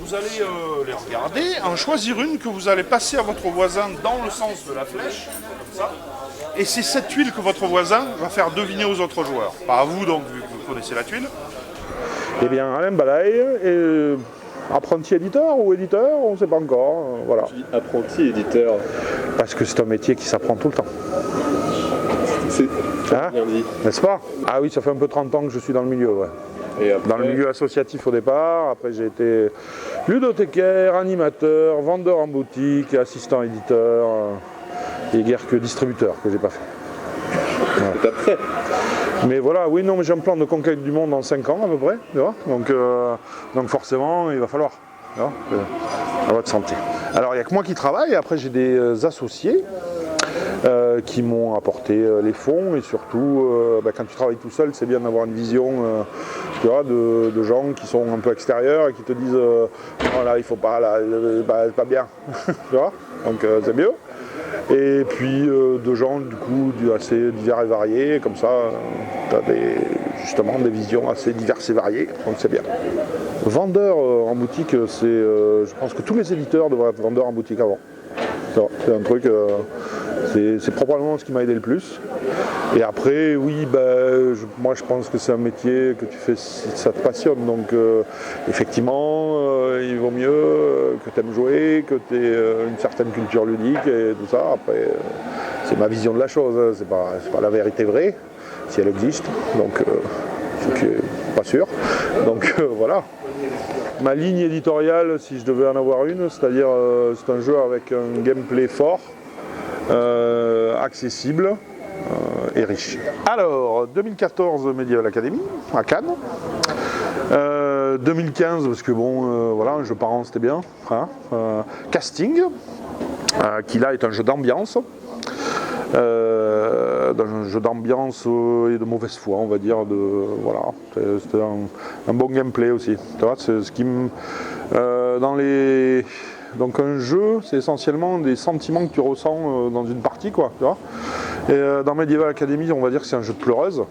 Vous allez les regarder, en choisir une que vous allez passer à votre voisin dans le sens de la flèche, comme ça. Et c'est cette tuile que votre voisin va faire deviner aux autres joueurs. Pas à vous donc, vu que vous connaissez la tuile. Eh bien, Alain Balaye, apprenti éditeur ou éditeur, on ne sait pas encore. Voilà. Apprenti éditeur. Parce que c'est un métier qui s'apprend tout le temps. C'est Hein, bien dit. n'est-ce pas? Ah oui, ça fait un peu 30 ans que je suis dans le milieu, ouais. Et après, Dans le milieu associatif au départ, après j'ai été ludothécaire, animateur, vendeur en boutique, assistant éditeur, et guère que distributeur que j'ai pas fait. c'est après. Mais voilà, oui, non, mais j'ai un plan de conquête du monde en 5 ans à peu près, tu vois, donc forcément il va falloir, tu vois, à votre santé. Alors il n'y a que moi qui travaille, après j'ai des associés qui m'ont apporté les fonds et surtout quand tu travailles tout seul c'est bien d'avoir une vision tu vois, de gens qui sont un peu extérieurs et qui te disent non là il faut pas, là c'est pas bien, tu vois, donc c'est mieux. Et puis de gens du coup assez divers et variés, comme ça tu as justement des visions assez diverses et variées, donc c'est bien. Vendeur en boutique, je pense que tous les éditeurs devraient être vendeurs en boutique avant. C'est un truc, c'est probablement ce qui m'a aidé le plus. Et après, oui, moi je pense que c'est un métier que tu fais si ça te passionne. Donc effectivement, il vaut mieux que tu aimes jouer, que tu aies une certaine culture ludique et tout ça. Après, c'est ma vision de la chose, hein. C'est pas la vérité vraie, si elle existe. Donc je suis pas sûr. Donc voilà. Ma ligne éditoriale, si je devais en avoir une, c'est-à-dire c'est un jeu avec un gameplay fort, accessible et riche. Alors, 2014 Medieval Academy à Cannes. 2015 parce que bon, voilà, un jeu par an c'était bien. Hein. Casting, qui là est un jeu d'ambiance. Un jeu d'ambiance et de mauvaise foi, on va dire, voilà, c'était un bon gameplay aussi. Tu vois, c'est ce qui me, donc un jeu, c'est essentiellement des sentiments que tu ressens dans une partie, quoi, tu vois. Et dans Medieval Academy, on va dire que c'est un jeu de pleureuse.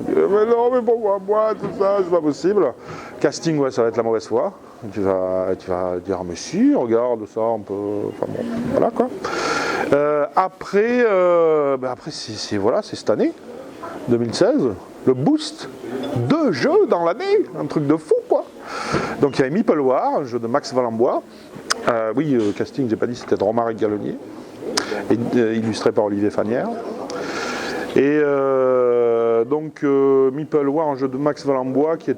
Mais non, mais pourquoi moi, tout ça, c'est pas possible. Casting, ouais, ça va être la mauvaise foi. Tu vas dire, mais si, regarde ça, on peut, enfin bon, voilà quoi. Après, c'est cette année, 2016, le boost, 2 jeux dans l'année, un truc de fou quoi. Donc il y a Meeple War, un jeu de Max Valenbois. Casting, j'ai pas dit, c'était de Romaric Gallonier, illustré par Olivier Fanière. Et donc Meeple War, un jeu de Max Valenbois que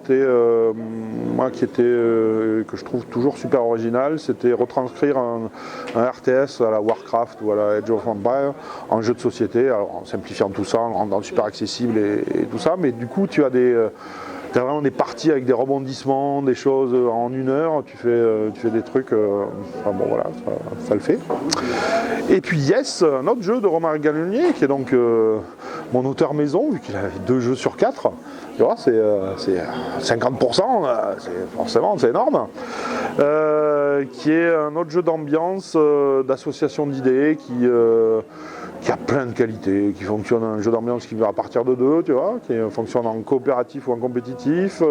je trouve toujours super original, c'était retranscrire un RTS à la Warcraft ou à la Age of Empires en jeu de société, alors en simplifiant tout ça, en le rendant super accessible et tout ça, mais du coup tu as t'as vraiment des parties avec des rebondissements, des choses en 1 heure, tu fais des trucs, enfin bon voilà, ça le fait. Et puis Yes, un autre jeu de Romaric Gallonier, qui est donc mon auteur maison, vu qu'il a 2 jeux sur 4, tu vois, c'est 50%, forcément c'est énorme, qui est un autre jeu d'ambiance, d'association d'idées, qui a plein de qualités, qui fonctionne un jeu d'ambiance qui va à partir de 2, tu vois, qui fonctionne en coopératif ou en compétitif,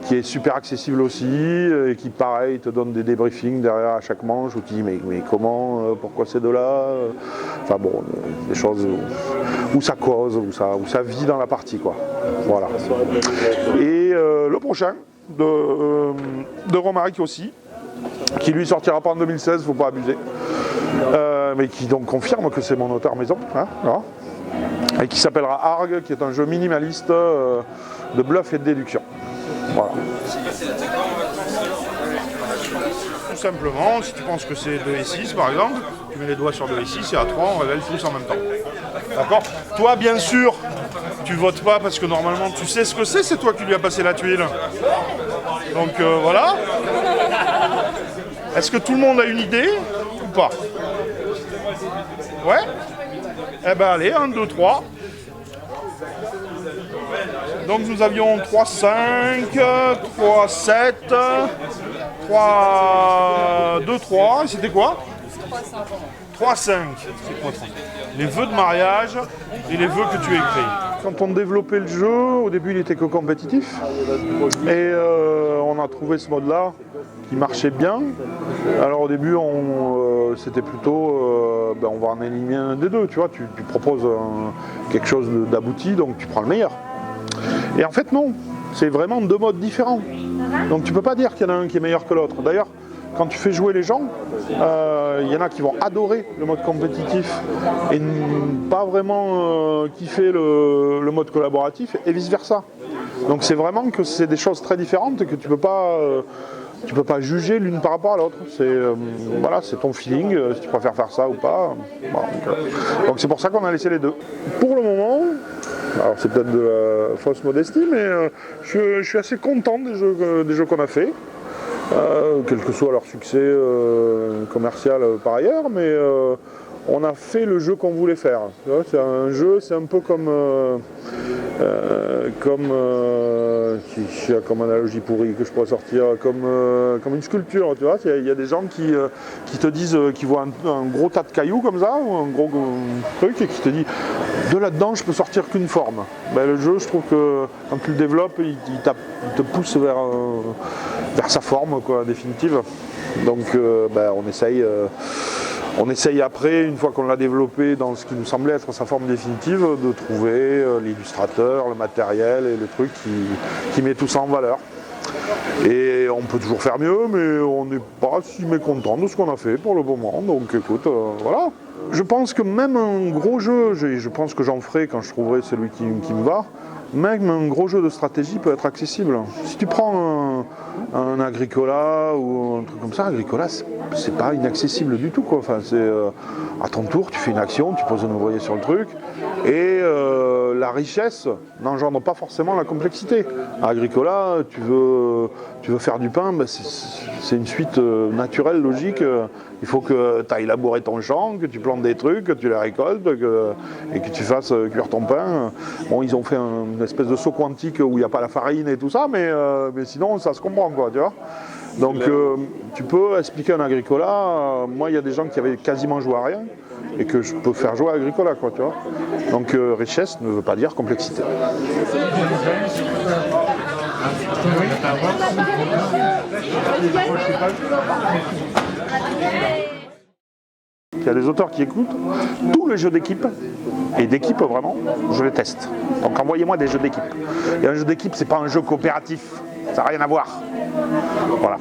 qui est super accessible aussi, et qui pareil te donne des débriefings derrière à chaque manche où tu dis mais comment, pourquoi ces 2-là, enfin bon, des choses où ça cause, où ça vit dans la partie quoi. Voilà. Et le prochain de Romaric aussi, qui lui sortira pas en 2016, faut pas abuser. Mais qui donc confirme que c'est mon auteur maison, hein, voilà. Et qui s'appellera Arg, qui est un jeu minimaliste de bluff et de déduction. Voilà. Tout simplement, si tu penses que c'est 2 et 6 par exemple, tu mets les doigts sur 2 et 6 et à 3 on révèle tous en même temps. D'accord? Toi bien sûr, tu votes pas parce que normalement tu sais ce que c'est toi qui lui as passé la tuile. Donc voilà. Est-ce que tout le monde a une idée ou pas? Ouais? Eh ben allez, 1, 2, 3. Donc nous avions 3, 5, 3, 7, 3, 2, 3. Et c'était quoi? 3, 5. C'est quoi? Les vœux de mariage et les vœux que tu as écrits. quand on développait le jeu, au début il était que compétitif. Et on a trouvé ce mode-là qui marchait bien. Alors au début, c'était plutôt, on va en éliminer un des deux, tu vois. Tu proposes quelque chose d'abouti, donc tu prends le meilleur. Et en fait non, c'est vraiment deux modes différents. Donc tu peux pas dire qu'il y en a un qui est meilleur que l'autre. D'ailleurs, quand tu fais jouer les gens, il y en a qui vont adorer le mode compétitif et pas vraiment kiffer le mode collaboratif et vice versa. Donc c'est vraiment que c'est des choses très différentes et que tu peux pas juger l'une par rapport à l'autre. C'est ton feeling, si tu préfères faire ça ou pas. Donc c'est pour ça qu'on a laissé les deux. Pour le moment, alors c'est peut-être de la fausse modestie, mais je suis assez content des jeux qu'on a fait. Quel que soit leur succès commercial par ailleurs, mais on a fait le jeu qu'on voulait faire. C'est un jeu, c'est un peu comme analogie pourrie que je pourrais sortir, comme une sculpture, tu vois. Il y a des gens qui te disent, qui voient un gros tas de cailloux comme ça, ou un gros truc, et qui te dit de là-dedans je peux sortir qu'une forme. Ben, le jeu, je trouve que quand tu le développes, il te pousse vers sa forme, quoi, définitive. Donc on essaye après, une fois qu'on l'a développé dans ce qui nous semblait être sa forme définitive, de trouver l'illustrateur, le matériel et le truc qui met tout ça en valeur. Et on peut toujours faire mieux, mais on n'est pas si mécontent de ce qu'on a fait pour le moment. Donc écoute, voilà. Je pense que même un gros jeu, je pense que j'en ferai quand je trouverai celui qui me va, même un gros jeu de stratégie peut être accessible. Si tu prends un Agricola ou un truc comme ça, Agricola, c'est pas inaccessible du tout, quoi. Enfin, c'est à ton tour, tu fais une action, tu poses un ouvrier sur le truc, et la richesse n'engendre pas forcément la complexité. À Agricola, tu veux faire du pain, ben c'est une suite naturelle, logique. Il faut que tu ailles labourer ton champ, que tu plantes des trucs, que tu les récoltes, et que tu fasses cuire ton pain. Bon, ils ont fait une espèce de saut quantique où il n'y a pas la farine et tout ça, mais sinon ça se comprend, quoi, tu vois. Donc tu peux expliquer un Agricola. Moi, il y a des gens qui avaient quasiment joué à rien et que je peux faire jouer à Agricola, quoi, tu vois. Donc richesse ne veut pas dire complexité. Il y a des auteurs qui écoutent tous les jeux d'équipe, et d'équipe vraiment, je les teste. Donc envoyez-moi des jeux d'équipe. Et un jeu d'équipe, c'est pas un jeu coopératif, ça n'a rien à voir. Voilà.